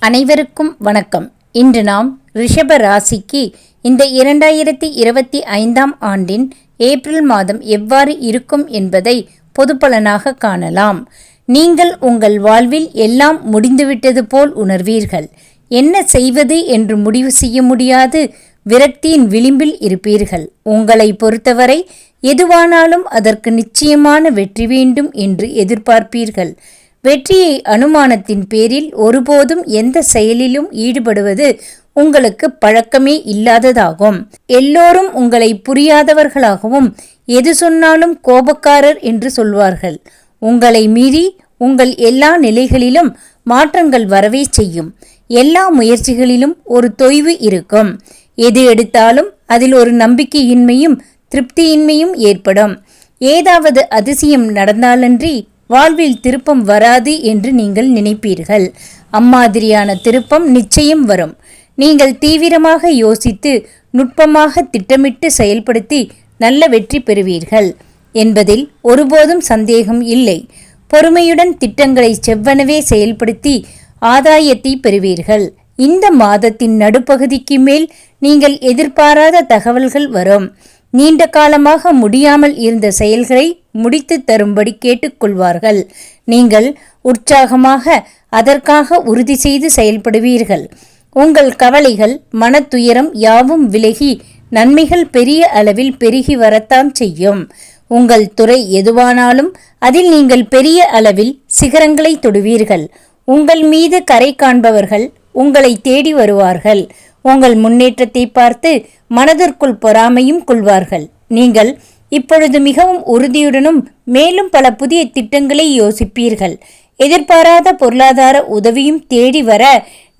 அனைவருக்கும் வணக்கம். இன்று நாம் ரிஷப ராசிக்கு இந்த 2025ஆம் ஆண்டின் ஏப்ரல் மாதம் எவ்வாறு இருக்கும் என்பதை பொது பலனாக காணலாம். நீங்கள் உங்கள் வாழ்வில் எல்லாம் முடிந்துவிட்டது போல் உணர்வீர்கள். என்ன செய்வது என்று முடிவு செய்ய முடியாது விரக்தியின் விளிம்பில் இருப்பீர்கள். உங்களை பொறுத்தவரை எதுவானாலும் அதற்கு நிச்சயமான வெற்றி வேண்டும் என்று எதிர்பார்ப்பீர்கள். வெற்றியை அனுமானத்தின் பேரில் ஒருபோதும் எந்த செயலிலும் ஈடுபடுவது உங்களுக்கு பழக்கமே இல்லாததாகும். எல்லோரும் உங்களை புரியாதவர்களாகவும் எது சொன்னாலும் கோபக்காரர் என்று சொல்வார்கள். உங்களை மீறி உங்கள் எல்லா நிலைகளிலும் மாற்றங்கள் வரவே செய்யும். எல்லா முயற்சிகளிலும் ஒரு தொய்வு இருக்கும். எது எடுத்தாலும் அதில் ஒரு நம்பிக்கையின்மையும் திருப்தியின்மையும் ஏற்படும். ஏதாவது அதிசயம் நடந்தாலன்றி வாழ்வில் திருப்பம் வராது என்று நீங்கள் நினைப்பீர்கள். அம்மாதிரியான திருப்பம் நிச்சயம் வரும். நீங்கள் தீவிரமாக யோசித்து நுட்பமாக திட்டமிட்டு செயல்படுத்தி நல்ல வெற்றி பெறுவீர்கள் என்பதில் ஒருபோதும் சந்தேகம் இல்லை. பொறுமையுடன் திட்டங்களை செவ்வனவே செயல்படுத்தி ஆதாயத்தை பெறுவீர்கள். இந்த மாதத்தின் நடுப்பகுதிக்கு மேல் நீங்கள் எதிர்பாராத தகவல்கள் வரும். நீண்ட காலமாக முடியாமல் இருந்த செயல்களை முடித்து தரும்படி கேட்டுக்கொள்வார்கள். நீங்கள் உற்சாகமாக அதற்காக உறுதி செய்து செயல்படுவீர்கள். உங்கள் கவலைகள் மனத்துயரம் யாவும் விலகி நன்மைகள் பெரிய அளவில் பெருகி வரத்தான் செய்யும். உங்கள் துறை எதுவானாலும் அதில் நீங்கள் பெரிய அளவில் சிகரங்களை தொடுவீர்கள். உங்கள் மீது கரை காண்பவர்கள் உங்களை தேடி வருவார்கள். உங்கள் முன்னேற்றத்தை பார்த்து மனதிற்குள் பொறாமையும் கொள்வார்கள். நீங்கள் இப்பொழுது மிகவும் உறுதியுடனும் மேலும் பல புதிய திட்டங்களை யோசிப்பீர்கள். எதிர்பாராத பொருளாதார உதவியும் தேடி வர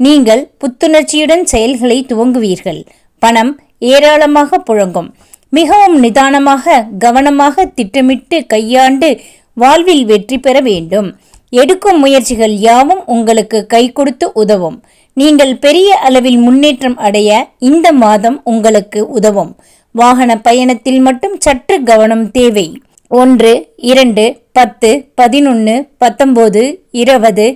நீங்கள் புத்துணர்ச்சியுடன் செயல்களை துவங்குவீர்கள். பணம் ஏராளமாக புழங்கும். மிகவும் நிதானமாக கவனமாக திட்டமிட்டு கையாண்டு வாழ்வில் வெற்றி பெற வேண்டும். எடுக்கும் முயற்சிகள் யாவும் உங்களுக்கு கை கொடுத்து உதவும். நீங்கள் பெரிய அளவில் முன்னேற்றம் அடைய இந்த மாதம் உங்களுக்கு உதவும். வாகன பயணத்தில் மட்டும் சற்று கவனம் தேவை. 1, 2, 10, 11, 19, 20,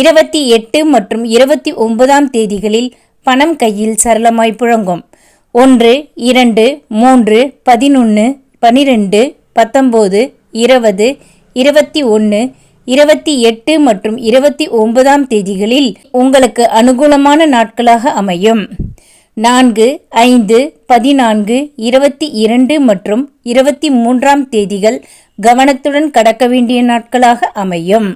28 மற்றும் 29ஆம் தேதிகளில் பணம் கையில் சரளமாய் புழங்கும். 1, 2, 3, 11, 12, 19, 20, 21, 28 மற்றும் 29ஆம் தேதிகளில் உங்களுக்கு அனுகூலமான நாட்களாக அமையும். 4, 5, 14, 22 மற்றும் 23ஆம் தேதிகள் கவனத்துடன் கடக்க வேண்டிய நாட்களாக அமையும்.